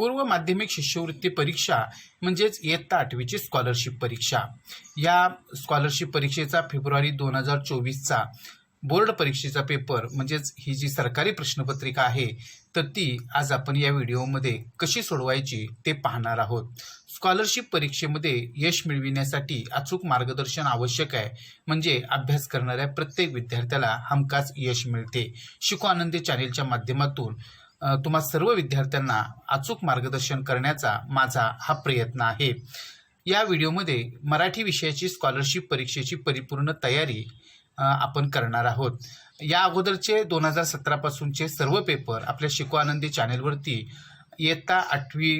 पूर्व माध्यमिक शिष्यवृत्ती परीक्षा म्हणजेच इयत्ता 8वीची स्कॉलरशिप परीक्षा। या स्कॉलरशिप परीक्षेचा फेब्रुवारी 2024चा बोर्ड परीक्षेचा पेपर म्हणजेच ही जी सरकारी प्रश्नपत्रिका आहे तर ती आज आपण या व्हिडिओमध्ये कशी सोडवायची ते पाहणार आहोत। स्कॉलरशिप परीक्षेमध्ये यश मिळविण्यासाठी अचूक मार्गदर्शन आवश्यक आहे, म्हणजे अभ्यास करणाऱ्या प्रत्येक विद्यार्थ्याला हमखास यश मिळते। शिको आनंदी चॅनेलच्या माध्यमातून तुम्हा सर्व विद्यार्थ्यांना अचूक मार्गदर्शन करण्याचा माझा हा प्रयत्न आहे। या व्हिडिओमध्ये मराठी विषयाची स्कॉलरशिप परीक्षेची परिपूर्ण तयारी आपण करणार आहोत। या अगोदरचे 2017 पासूनचे सर्व पेपर आपल्या शिको आनंदी चॅनेलवरती इयत्ता 8वी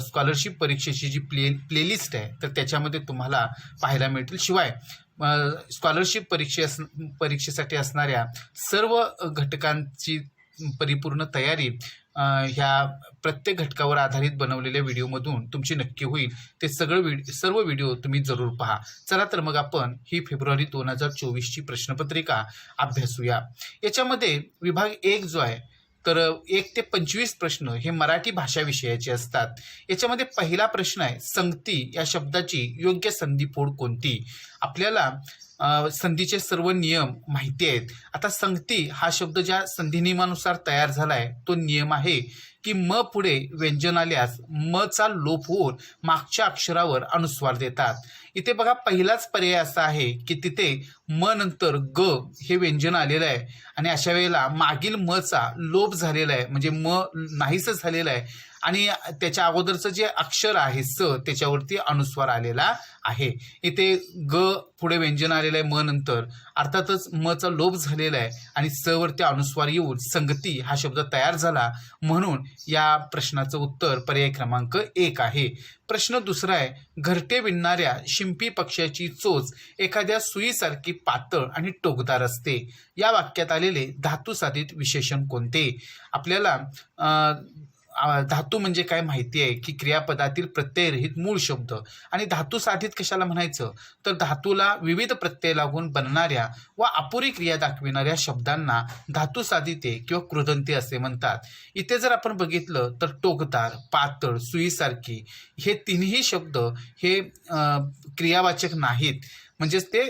स्कॉलरशिप परीक्षेची जी प्लेलिस्ट आहे तर त्याच्यामध्ये तुम्हाला पाहायला मिळतील। शिवाय स्कॉलरशिप परीक्षेसाठी असणाऱ्या सर्व घटकांची परिपूर्ण तयारी ह्या प्रत्येक घटकावर आधारित बनवलेल्या व्हिडिओमधून तुमची नक्की होईल। ते सर्व व्हिडिओ तुम्ही जरूर पहा। चला तर मग आपण ही फेब्रुवारी 2024ची प्रश्नपत्रिका अभ्यासूया। याच्यामध्ये विभाग 1 जो आहे तर 1 ते 25 प्रश्न हे मराठी भाषा विषयाचे असतात। याच्यामध्ये पहिला प्रश्न आहे, संगती या शब्दाची योग्य संधिफोड कोणती? आपल्याला संधीचे सर्व नियम माहिती आहेत। आता संगती हा शब्द ज्या संधी नियमानुसार तयार झालाय तो नियम आहे की म पुढे व्यंजन आल्यास म चा लोप होऊन मागच्या अक्षरावर अनुस्वार देतात। इथे बघा पहिलाच पर्याय असा आहे की तिथे म नंतर ग हे व्यंजन आलेलं आहे आणि अशा वेळेला मागील म चा लोप झालेला आहे, म्हणजे म नाहीस झालेला आहे आणि त्याच्या अगोदरचं जे अक्षर आहे स त्याच्यावरती अनुस्वार आलेला आहे। इथे ग पुढे व्यंजन आलेलं आहे म नंतर, अर्थातच म चा लोप झालेला आहे आणि स वरती अनुस्वार येऊन संगती हा शब्द तयार झाला, म्हणून या प्रश्नाचं उत्तर पर्याय क्रमांक 1 आहे। प्रश्न दुसरा आहे, घरटे विणणाऱ्या शिंपी पक्ष्याची चोच एखाद्या सुईसारखी पातळ आणि टोकदार असते। या वाक्यात आलेले धातू साधित विशेषण कोणते? आपल्याला धातू म्हणजे काय माहिती आहे की क्रियापदातील प्रत्ययरहित मूळ शब्द, आणि धातू साधित कशाला म्हणायचं तर धातूला विविध प्रत्यय लागून बनणाऱ्या व अपुरी क्रिया दाखविणाऱ्या शब्दांना धातू साधिते किंवा कृदंते असे म्हणतात। इथे जर आपण बघितलं तर टोकदार, पातळ, सुईसारखी हे तिन्ही शब्द हे क्रियावाचक नाहीत, म्हणजेच ते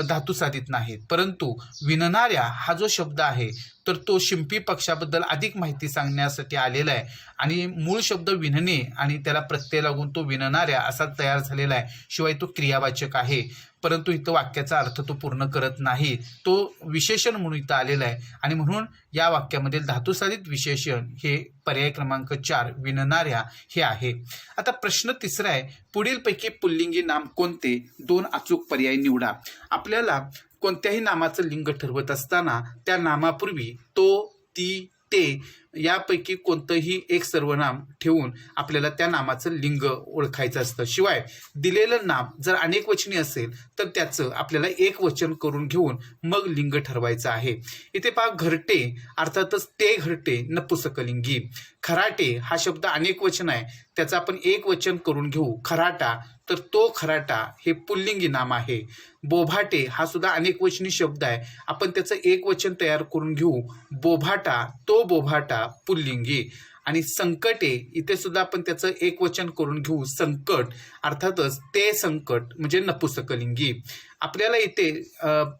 धातू साधित नाहीत। परंतु विणणाऱ्या हा जो शब्द आहे तर तो शिंपी पक्षाबद्दल अधिक माहिती सांगण्यासाठी आलेला आहे आणि मूळ शब्द विणणे आणि त्याला प्रत्यय लागून तो विणणाऱ्या असा तयार झालेला आहे। शिवाय तो क्रियावाचक आहे, परंतु इथं वाक्याचा अर्थ तो पूर्ण करत नाही, तो विशेषण म्हणून इथं आलेला आहे आणि म्हणून या वाक्यामधील धातुसाधित विशेषण हे पर्याय क्रमांक 4 विणणाऱ्या हे आहे। आता प्रश्न तिसरा आहे, पुढीलपैकी पुल्लिंगी नाम कोणते? 2 अचूक पर्याय निवडा। आपल्याला कोणत्याही नामाचं लिंग ठरवत असताना त्या नामापूर्वी तो, ती, ते यापैकी कोणतंही एक सर्वनाम ठेवून आपल्याला त्या नामाचं लिंग ओळखायचं असतं। शिवाय दिलेलं नाम जर अनेक वचनी असेल तर त्याचं आपल्याला एक वचन करून घेऊन मग लिंग ठरवायचं आहे। इथे पहा, घरटे अर्थातच ते घरटे नपुसकलिंगी। खराटे हा शब्द अनेक वचन आहे, त्याचं आपण एक वचन करून घेऊ खराटा, तर तो खराटा हे पुल्लिंगी नाम आहे। बोभाटे हा सुद्धा अनेक वचनी शब्द आहे, आपण त्याचं एक वचन तयार करून घेऊ बोभाटा, तो बोभाटा पुल्लिंगी। आणि संकटे इथे सुद्धा आपण त्याचं एक वचन करून घेऊ संकट, अर्थातच ते संकट म्हणजे नपुसकलिंगी। आपल्याला इथे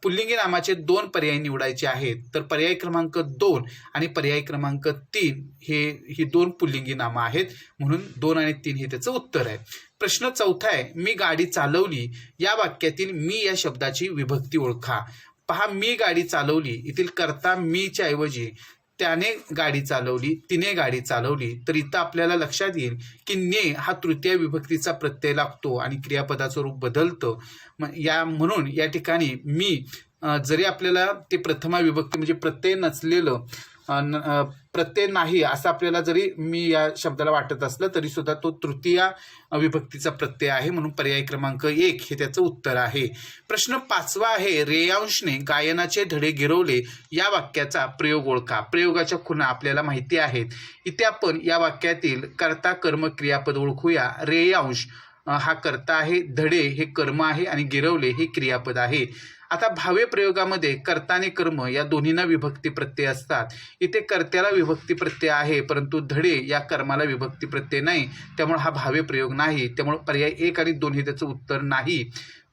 पुल्लिंगी नामाचे 2 पर्याय निवडायचे आहेत, तर पर्याय क्रमांक 2 आणि पर्याय क्रमांक 3 ही 2 पुल्लिंगी नामं आहेत, म्हणून 2 आणि 3 हे त्याचं उत्तर आहे। प्रश्न चौथा आहे, मी गाडी चालवली या वाक्यातील मी या शब्दाची विभक्ती ओळखा। पहा, मी गाडी चालवली इथील कर्ता मीच्या ऐवजी त्याने गाडी चालवली, तिने गाडी चालवली, तर इथं आपल्याला लक्षात येईल की ने हा तृतीय विभक्तीचा प्रत्यय लागतो आणि क्रियापदाचं रूप बदलतं। म्हणून या ठिकाणी मी जरी आपल्याला ते प्रथमा विभक्ती म्हणजे प्रत्यय नसलेलं प्रत्यय नाही असं आपल्याला जरी मी या शब्दाला वाटत असलं तरी सुद्धा तो तृतीय विभक्तीचा प्रत्यय आहे, म्हणून पर्याय क्रमांक 1 हे त्याचं उत्तर आहे। प्रश्न 5वा आहे, रेयांशने गायनाचे धडे गिरवले या वाक्याचा प्रयोग ओळखा। प्रयोगाच्या खुणा आपल्याला माहिती आहेत। इथे आपण या वाक्यातील कर्ता कर्म क्रियापद ओळखूया। रेयांश हा कर्ता आहे, धडे हे कर्म आहे आणि गिरवले हे क्रियापद आहे। आता भावे प्रयोगामध्ये कर्ता आणि कर्म या दोन्हींना विभक्ती प्रत्यय असतात. इथे कर्त्याला विभक्ती प्रत्यय आहे, परंतु धडे या कर्माला विभक्ती प्रत्यय नाही, त्यामुळे हा भावे प्रयोग नाही. त्यामुळे पर्याय 1 आणि 2 हे त्याचं उत्तर नाही.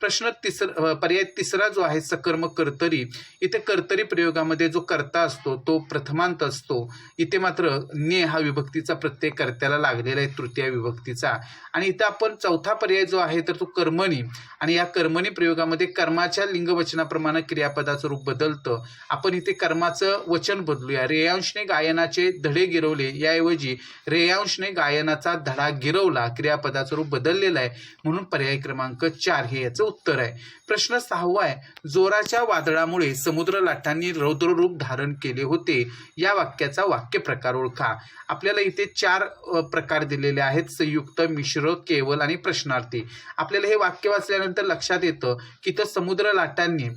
पर्याय तिसरा जो आहे सकर्म कर्तरी, इथे कर्तरी प्रयोगामध्ये जो कर्ता असतो तो प्रथमांत असतो. इथे मात्र ने हा विभक्तीचा प्रत्यय कर्त्याला लागलेला आहे तृतीय विभक्तीचा. आणि इथं आपण चौथा पर्याय जो आहे तर तो कर्मणी, आणि या कर्मणी प्रयोगामध्ये कर्माच्या लिंगवचनाप्रमाणे क्रियापदाचं रूप बदलतं. आपण इथे कर्माचं वचन बदलूया. रेयांशने गायनाचे धडे गिरवले याऐवजी रेयांशने गायनाचा धडा गिरवला, क्रियापदाचं रूप बदललेलं आहे, म्हणून पर्याय क्रमांक 4 हे याचं उत्तर आहे. प्रश्न 6वा आहे, जोराच्या वादळामुळे समुद्र लाटांनी रौद्ररूप धारण केले होते, या वाक्याचा वाक्य प्रकार ओळखा. आपल्याला इथे 4 प्रकार दिलेले आहेत, संयुक्त, मिश्र, केवल आणि प्रश्नार्थी. आपल्याला हे वाक्य वाचल्यानंतर लक्षात येतं की तर समुद्र लाटांनी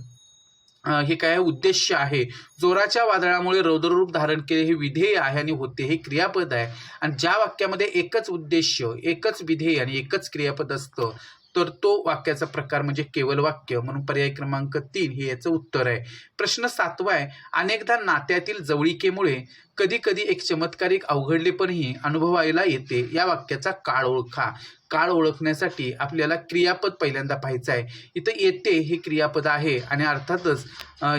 हे काय उद्देश आहे. जोराच्या वादळामुळे रौद्ररूप धारण केले हे विधेय आहे आणि होते हे क्रियापद आहे. आणि ज्या वाक्यामध्ये एकच उद्देश, एकच विधेय आणि एकच क्रियापद असतं तर तो वाक्याचा प्रकार म्हणजे केवल वाक्य, म्हणून पर्याय क्रमांक 3 हे याचं उत्तर आहे. प्रश्न 7वा आहे, अनेकदा नात्यातील जवळिकेमुळे कधी कधी एक चमत्कारिक अवघडलेपणही अनुभवायला येते, या वाक्याचा काळ ओळखा. काळ ओळखण्यासाठी आपल्याला क्रियापद पहिल्यांदा पाहायचं आहे. इथं येते हे क्रियापद आहे आणि अर्थातच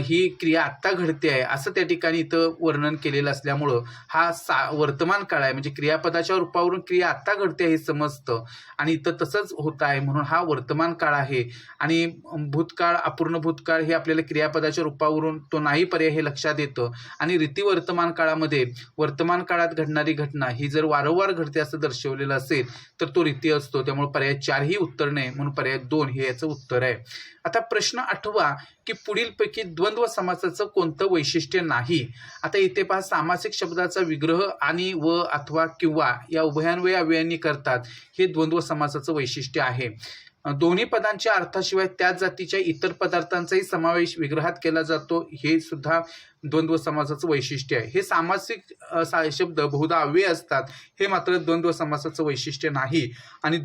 ही क्रिया आत्ता घडते आहे असं त्या ठिकाणी इथं वर्णन केलेलं असल्यामुळं हा वर्तमान काळ आहे, म्हणजे क्रियापदाच्या रूपावरून क्रिया आत्ता घडते हे समजतं आणि इथं तसंच होत आहे, म्हणून हा वर्तमान काळ आहे. आणि भूतकाळ, अपूर्ण भूतकाळ हे आपल्याला क्रियापदाच्या रूपावरून तो नाही पर्याय हे लक्षात येतं. आणि रीती वर्तमान काळामध्ये वर्तमान काळात घडणारी घटना ही जर वारंवार घडते असं दर्शवलेलं असेल तर तो रीती असतो, त्यामुळे पर्याय 4 ही उत्तर नाही, म्हणून पर्याय 2 हे याचं उत्तर आहे. आता प्रश्न 8वा की पुढीलपैकी द्वंद्व समासाचं कोणतं वैशिष्ट्य नाही. आता इथे पहा, सामासिक शब्दाचा विग्रह आणि व अथवा किंवा या उभयान्वयी अव्ययांनी करतात, हे द्वंद्व समासाचं वैशिष्ट्य आहे. दोन्ही पदांच्या अर्थाशिवाय त्याच जातीच्या इतर पदार्थांचाही समावेश विग्रहात केला जातो, हे सुद्धा द्वंद्व समासाचं वैशिष्ट्य आहे. हे सामासिक शब्द बहुधा अव्यय असतात, हे मात्र द्वंद्व समासाचं वैशिष्ट्य नाही. आणि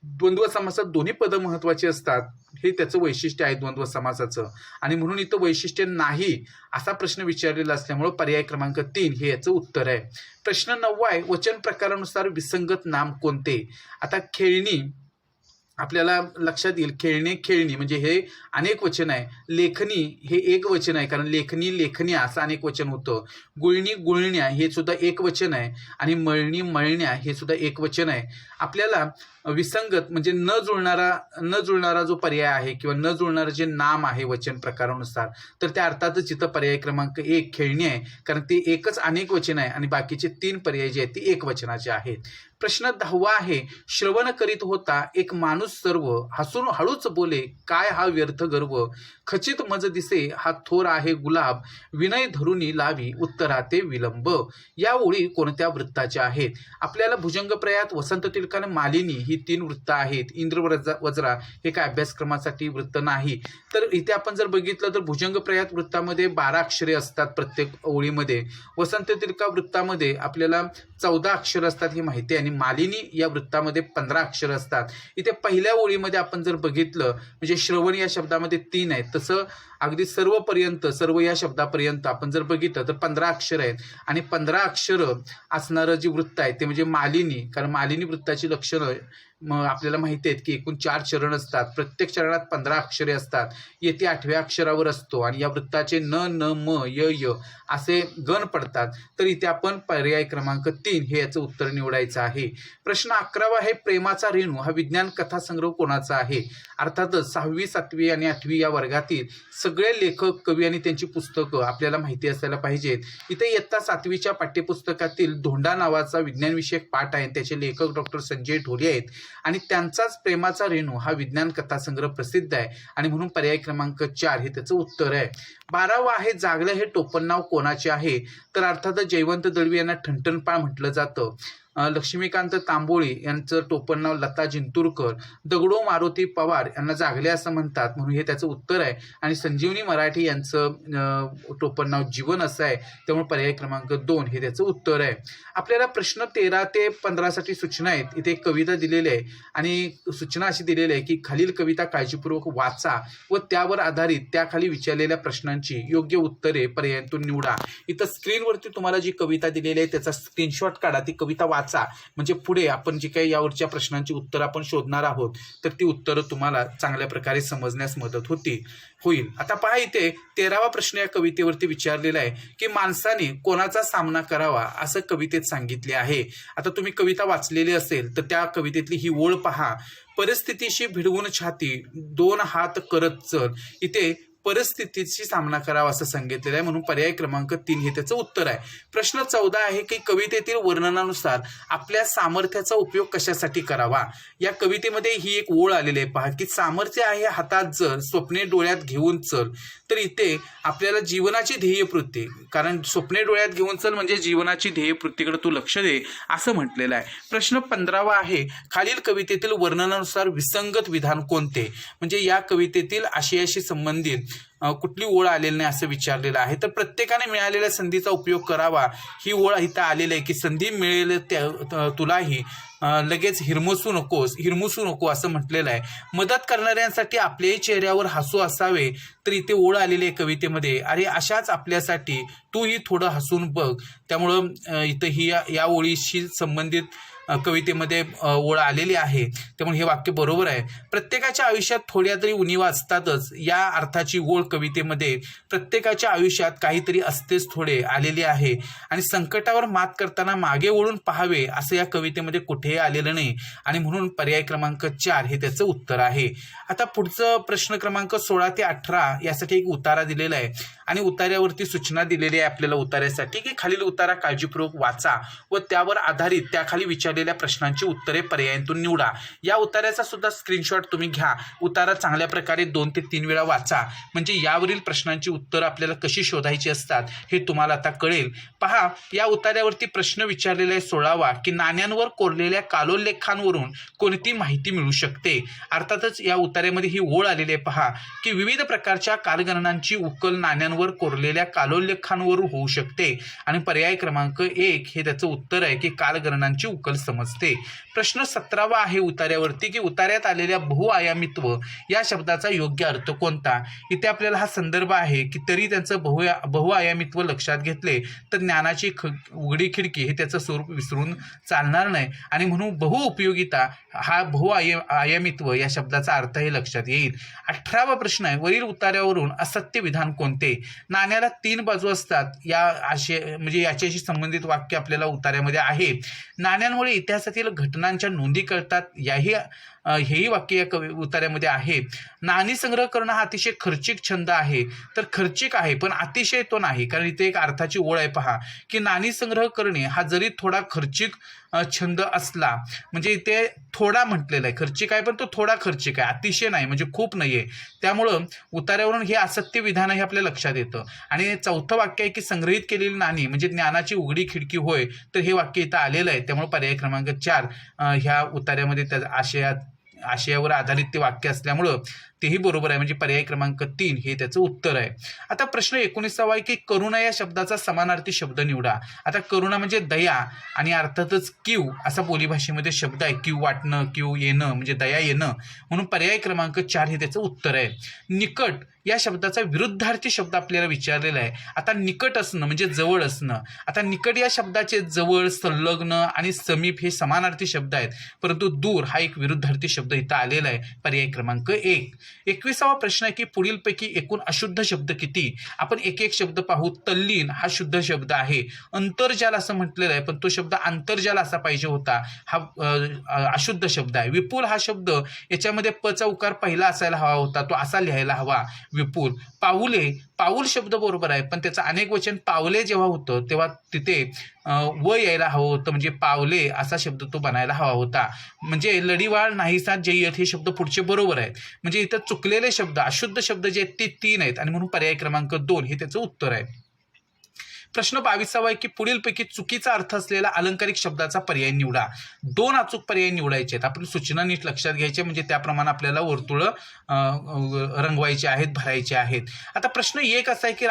द्वंद्व समासात दोन्ही पदं महत्वाची असतात, हे त्याचं वैशिष्ट्य आहे द्वंद्व समासाचं, आणि म्हणून इथं वैशिष्ट्य नाही असा प्रश्न विचारलेला असल्यामुळे पर्याय क्रमांक 3 हे याचं उत्तर आहे. प्रश्न 9वा आहे, वचन प्रकारानुसार विसंगत नाम कोणते. आता खेळणी आपल्याला लक्षात येईल, खेळणे खेळणी म्हणजे हे अनेक वचन आहे. लेखनी हे एक वचन आहे, कारण लेखनी लेखन्या असं अनेक वचन होतं. गुळणी गुळण्या हे सुद्धा एक वचन आहे, आणि मळणी मळण्या हे सुद्धा एक वचन आहे. आपल्याला विसंगत म्हणजे न जुळणारा जो पर्याय आहे किंवा न जुळणारं जे नाम आहे वचन प्रकारानुसार, तर त्या अर्थातच इथं पर्याय क्रमांक 1 खेळणी आहे, कारण ते एकच अनेक वचन आहे आणि बाकीचे 3 पर्याय जे आहेत ते एक वचनाचे आहेत. प्रश्न 10वा आहे, श्रवण करीत होता एक माणूस सर्व, हसून हळूच बोले काय हा व्यर्थ गर्व, खचित मज दिसे हा थोर आहे गुलाब, विनय धरुनी लावी उत्तराते विलंब. या ओळी कोणत्या वृत्ताच्या आहेत. आपल्याला भुजंगप्रयात, वसंत तिलकाने मालिनी ही 3 वृत्त आहेत. इंद्रवज्रा हे काय अभ्यासक्रमासाठी वृत्त नाही. तर इथे आपण जर बघितलं तर भुजंगप्रयात वृत्तामध्ये 12 अक्षरे असतात प्रत्येक ओळीमध्ये. वसंत तिलका वृत्तामध्ये आपल्याला 14 अक्षर असतात ही माहिती आहे, आणि मालिनी या वृत्तामध्ये 15 अक्षर असतात. इथे पहिल्या ओळीमध्ये आपण जर बघितलं म्हणजे श्रवण या शब्दामध्ये 3 आहेत, तसं अगदी सर्व या शब्दापर्यंत आपण जर बघितलं तर 15 अक्षर आहेत, आणि 15 अक्षर असणारं जे वृत्त आहे ते म्हणजे मालिनी. कारण मालिनी वृत्ताची लक्षणं आपल्याला माहिती आहेत की एकूण 4 चरण असतात, प्रत्येक चरणात 15 अक्षरे असतात. येथे 8व्या अक्षरावर असतो आणि या वृत्ताचे न न म य असे गण पडतात. तर इथे आपण पर्याय क्रमांक 3 हे याचं उत्तर निवडायचं आहे. प्रश्न 11वा आहे, प्रेमाचा रेणू हा विज्ञान कथा संग्रह कोणाचा आहे. अर्थातच 6वी 7वी आणि 8वी या वर्गातील सगळे लेखक, कवी आणि त्यांची पुस्तकं आपल्याला माहिती असायला पाहिजेत. इथे इयत्ता 7वीच्या पाठ्यपुस्तकातील धोंडा नावाचा विज्ञानविषयक पाठ आहे, त्याचे लेखक डॉक्टर संजय ढोले आहेत, आणि त्यांचाच प्रेमाचा रेणू हा विज्ञान कथासंग्रह प्रसिद्ध आहे, आणि म्हणून पर्याय क्रमांक 4 हे त्याचं उत्तर आहे. 12वा आहे, जागलं हे टोपण नाव कोणाचे आहे. तर अर्थातच जयवंत दळवी यांना ठणठणपाळ म्हटलं जातं. लक्ष्मीकांत तांबोळी यांचं टोपणनाव लता जिंतूरकर, दगडो मारुती पवार यांना जागले असं म्हणतात म्हणून हे त्याचं उत्तर आहे. आणि संजीवनी मराठी यांचं टोपणनाव जीवन असं आहे, त्यामुळे पर्याय क्रमांक 2 हे त्याचं उत्तर आहे. आपल्याला प्रश्न 13 ते 15 साठी सूचना आहेत. इथे एक कविता दिलेली आहे आणि सूचना अशी दिलेली आहे की खालील कविता काळजीपूर्वक वाचा व त्यावर आधारित त्याखाली विचारलेल्या प्रश्नांची योग्य उत्तरे पर्यायातून निवडा. इथं स्क्रीनवरती तुम्हाला जी कविता दिलेली आहे त्याचा स्क्रीनशॉट काढा, ती कविता वाचा, म्हणजे पुढे आपण जी काही यावरच्या प्रश्नांची उत्तरं आपण शोधणार आहोत तर ती उत्तरं तुम्हाला चांगल्या प्रकारे समजण्यास मदत होईल. आता पहा, इथे 13वा प्रश्न या कवितेवरती विचारलेला आहे की माणसाने कोणाचा सामना करावा असं कवितेत सांगितले आहे. आता तुम्ही कविता वाचलेली असेल तर त्या कवितेतली ही ओळ पहा. परिस्थितीशी भिडवून छाती 2 हात करत चल. इथे परिस्थितीशी सामना करावा असं सांगितलेलं आहे म्हणून पर्याय क्रमांक 3 हे त्याचं उत्तर आहे. प्रश्न 14 आहे की कवितेतील वर्णनानुसार आपल्या सामर्थ्याचा उपयोग कशासाठी करावा. या कवितेमध्ये ही एक ओळ आलेली आहे पहा की सामर्थ्य आहे हातात जर स्वप्ने डोळ्यात घेऊन चल. तर इथे आपल्याला जीवनाची ध्येयपूर्ती, कारण स्वप्ने डोळ्यात घेऊन चल म्हणजे जीवनाची ध्येयपूर्तीकडे तू लक्ष दे असं म्हटलेलं आहे. प्रश्न 15वा आहे खालील कवितेतील वर्णनानुसार विसंगत विधान कोणते, म्हणजे या कवितेतील आशयाशी संबंधित कुठली ओळ आलेली नाही असं विचारलेलं आहे. तर प्रत्येकाने मिळालेल्या संधीचा उपयोग करावा ही ओळ इथं आलेली आहे की संधी मिळेल तुलाही लगेच हिरमुसू नको असं म्हटलेलं आहे. मदत करणाऱ्यांसाठी आपल्याही चेहऱ्यावर हसू असावे. तर इथे ओळ आलेली आहे कवितेमध्ये, अरे अशाच आपल्यासाठी तूही थोडं हसून बघ. त्यामुळं इथं ही या ओळीशी संबंधित कवितेमध्ये ओळ आलेली आहे, त्यामुळे हे वाक्य बरोबर आहे. प्रत्येकाच्या आयुष्यात थोड्या तरी उणिवा असतातच या अर्थाची ओळ कवितेमध्ये प्रत्येकाच्या आयुष्यात काहीतरी असतेच थोडे आलेले आहे. आणि संकटावर मात करताना मागे वळून पाहावे असं या कवितेमध्ये कुठेही आलेलं नाही आणि म्हणून पर्याय क्रमांक 4 हे त्याचं उत्तर आहे. आता पुढचं प्रश्न क्रमांक 16 ते 18 यासाठी एक उतारा दिलेला आहे आणि उतार्यावरती सूचना दिलेली आहे आपल्याला उतार्यासाठी की खालील उतारा काळजीपूर्वक वाचा व त्यावर आधारित त्याखाली विचारलेल्या प्रश्नांची उत्तरे पर्यायातून निवडा. या उतार्याचा सुद्धा स्क्रीनशॉट तुम्ही घ्या. उतारा चांगल्या प्रकारे 2 ते 3 वेळा वाचा, म्हणजे यावरील प्रश्नांची उत्तरं आपल्याला कशी शोधायची असतात हे तुम्हाला आता कळेल. पहा, या उतार्यावरती प्रश्न विचारलेला आहे 16वा की नाण्यांवर कोरलेल्या कालोल्लेखांवरून कोणती माहिती मिळू शकते. अर्थातच या उतार्यामध्ये ही ओळ आलेली आहे पहा की विविध प्रकारच्या कालगणनांची उकल नाण्यांवर कोरलेल्या कालोल्लेखांवरून होऊ शकते आणि पर्याय क्रमांक 1 हे त्याचं उत्तर आहे की कालगणनांची उकल समजते. प्रश्न 17वा आहे उतार्यावरती की उतार्यात आलेल्या बहुआयामित्व या शब्दाचा योग्य अर्थ कोणता. इथे आपल्याला हा संदर्भ आहे की तरी त्यांचं बहुआयामित्व लक्षात घेतले तर ज्ञानाची उघडी खिडकी हे त्याचं स्वरूप विसरून चालणार नाही आणि म्हणून बहुउपयोगिता हा बहुआयामित्व या शब्दाचा अर्थ हे लक्षात येईल. 18वा प्रश्न आहे वरील उतार्यावरून असत्य विधान कोणते. नाण्याला 3 बाजू असतात म्हणजे याच्याशी संबंधित वाक्य आपल्याला उतार्यामध्ये आहे. नाण्यांमुळे इतिहासातील घटनांच्या नोंदी कळतात हेही वाक्य या उतार्यामध्ये आहे. नाणी संग्रह करणं हा अतिशय खर्चिक छंद आहे. तर खर्चिक आहे पण अतिशय तो नाही, कारण इथे एक अर्थाची ओळ आहे पहा की नाणी संग्रह करणे हा जरी थोडा खर्चिक छंद असला, म्हणजे इथे थोडा म्हटलेला आहे, खर्चिक आहे पण तो थोडा खर्चिक आहे, अतिशय नाही म्हणजे खूप नाही आहे. त्यामुळं उतार्यावरून हे असत्य विधान हे आपल्या लक्षात येतं. आणि 4थं वाक्य आहे की संग्रहित केलेली नाणी म्हणजे ज्ञानाची उघडी खिडकी होय. तर हे वाक्य इथं आलेलं आहे, त्यामुळे पर्याय क्रमांक 4 ह्या उतार्यामध्ये त्या आशयावर आधारित ते वाक्य असल्यामुळं तेही बरोबर आहे, म्हणजे पर्याय क्रमांक 3 हे त्याचं उत्तर आहे. आता प्रश्न 19वा आहे की करुणा या शब्दाचा समानार्थी शब्द निवडा. आता करुणा म्हणजे दया आणि अर्थातच कीव असा बोलीभाषेमध्ये शब्द आहे. कीव वाटणं, कीव येणं म्हणजे दया येणं, म्हणून पर्याय क्रमांक 4 हे त्याचं उत्तर आहे. निकट या शब्दाचा विरुद्धार्थी शब्द आपल्याला विचारलेला आहे. आता निकट असणं म्हणजे जवळ असणं. आता निकट या शब्दाचे जवळ, संलग्न आणि समीप हे समानार्थी शब्द आहेत, परंतु दूर हा एक विरुद्धार्थी शब्द इथं आलेला आहे. पर्याय क्रमांक 1. 21वा प्रश्न आहे की पुढीलपैकी एकूण अशुद्ध शब्द किती. आपण एक एक शब्द पाहू. तल्लीन हा शुद्ध शब्द आहे. अंतर्जाल असं म्हटलेलं आहे पण तो शब्द आंतरजाल असा पाहिजे होता, हा अशुद्ध शब्द आहे. विपुल हा शब्द याच्यामध्ये पचा उकार पहिला असायला हवा होता, तो असा लिहायला हवा विपुल. पाऊल शब्द बरोबर आहे पण त्याचं अनेक वचन पावले जेव्हा होतं तेव्हा तिथे व यायला हवं होतं, म्हणजे पावले असा शब्द तो बनायला हवा होता. म्हणजे लढीवाळ नाहीसा जय्यत हे शब्द पुढचे बरोबर आहेत, म्हणजे इथं चुकलेले शब्द अशुद्ध शब्द जे आहेत ते 3 आहेत आणि म्हणून पर्याय क्रमांक 2 हे त्याचं उत्तर आहे. प्रश्न 22वा आहे की पुढीलपैकी चुकीचा अर्थ असलेला अलंकारिक शब्दाचा पर्याय निवडा. 2 अचूक पर्याय निवडायचे आहेत. आपण सूचना नीट लक्षात घ्यायच्या, म्हणजे त्याप्रमाणे आपल्याला वर्तुळं रंगवायचे आहेत, भरायचे आहेत. आता प्रश्न 1 असा आहे की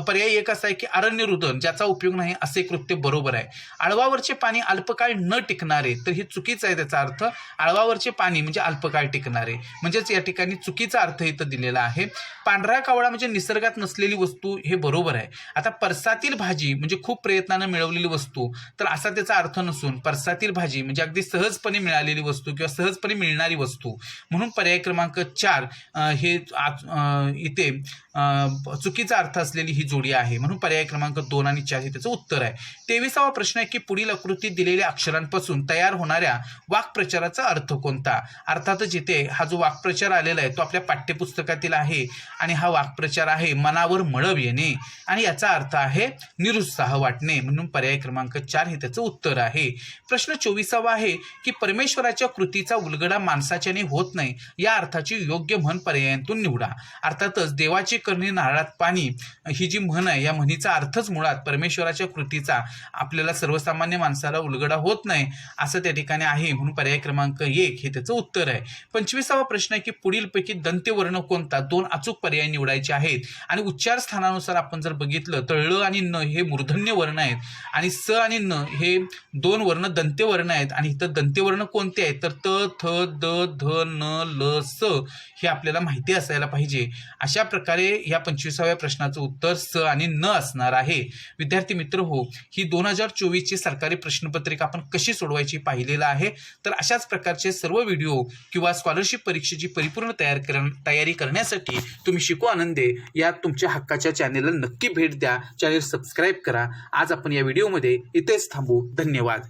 पर्याय 1 असा आहे की अरण्य रुदन ज्याचा उपयोग नाही असे कृत्य बरोबर आहे. आळवावरचे पाणी अल्पकाळ न टिकणारे, तर हे चुकीचं आहे. त्याचा अर्थ आळवावरचे पाणी म्हणजे अल्पकाळ टिकणारे, म्हणजेच या ठिकाणी चुकीचा अर्थ इथं दिलेला आहे. पांढरा कावळा म्हणजे निसर्गात नसलेली वस्तू, हे बरोबर आहे. आता परसातील भाजी म्हणजे खूप प्रयत्नानं मिळवलेली वस्तू, तर असा त्याचा अर्थ नसून परसातील भाजी म्हणजे अगदी सहजपणे मिळालेली वस्तू किंवा सहजपणे मिळणारी वस्तू, म्हणून पर्याय क्रमांक 4 हे इथे चुकीचा अर्थ असलेली ही जोडी आहे, म्हणून पर्याय क्रमांक 2 आणि 4 हे त्याचं उत्तर आहे. 23वा प्रश्न आहे की पुढील आकृतीत दिलेल्या अक्षरांपासून तयार होणाऱ्या वाक्प्रचाराचा अर्थ कोणता. अर्थातच इथे हा जो वाक्प्रचार आलेला आहे तो आपल्या पाठ्यपुस्तकातील आहे आणि हा वाक्प्रचार आहे मनावर मळब येणे आणि याचा अर्थ आहे निरुत्साह वाटणे, म्हणून पर्याय क्रमांक 4 हे त्याचं उत्तर आहे. प्रश्न 24वा आहे की परमेश्वराच्या कृतीचा उलगडा माणसाच्याने होत नाही या अर्थाची योग्य म्हण पर्यायांतून निवडा. अर्थातच देवाची करणी नारळात पाणी ही जी म्हण आहे, या म्हणीचा अर्थच मुळात परमेश्वराच्या कृतीचा आपल्याला सर्वसामान्य माणसाला उलगडा होत नाही असं त्या ठिकाणी आहे, म्हणून पर्याय क्रमांक 1 हे त्याचं उत्तर आहे. 25वा प्रश्न आहे की पुढीलपैकी दंत्यवर्ण कोणता. 2 अचूक पर्याय निवडायचे आहेत आणि उच्चार स्थानानुसार आपण जर बघितलं तर ळ आणि न हे मूर्धन्य वर्ण आहेत आणि स आणि न हे 2 वर्ण दंत्यवर्ण आहेत. आणि इथं दंत्यवर्ण कोणते आहेत तर त, थ, द, ध, न, ल, स हे आपल्याला माहिती असायला पाहिजे. अशा प्रकारे या 25व्या प्रश्नाचं उत्तर स आणि न असणार आहे. विद्यार्थी मित्र हो, ही 2024ची सरकारी प्रश्नपत्रिका आपण कशी सोडवायची पाहिलेलं आहे. तर अशाच प्रकारचे सर्व व्हिडिओ किंवा स्कॉलरशिप परीक्षेची परिपूर्ण तयारी करण्यासाठी तुम्ही शिकू आनंदे या तुमच्या हक्काच्या चॅनेलला नक्की भेट द्या. चॅनेल सबस्क्राईब करा. आज आपण या व्हिडिओमध्ये इथेच थांबू. धन्यवाद.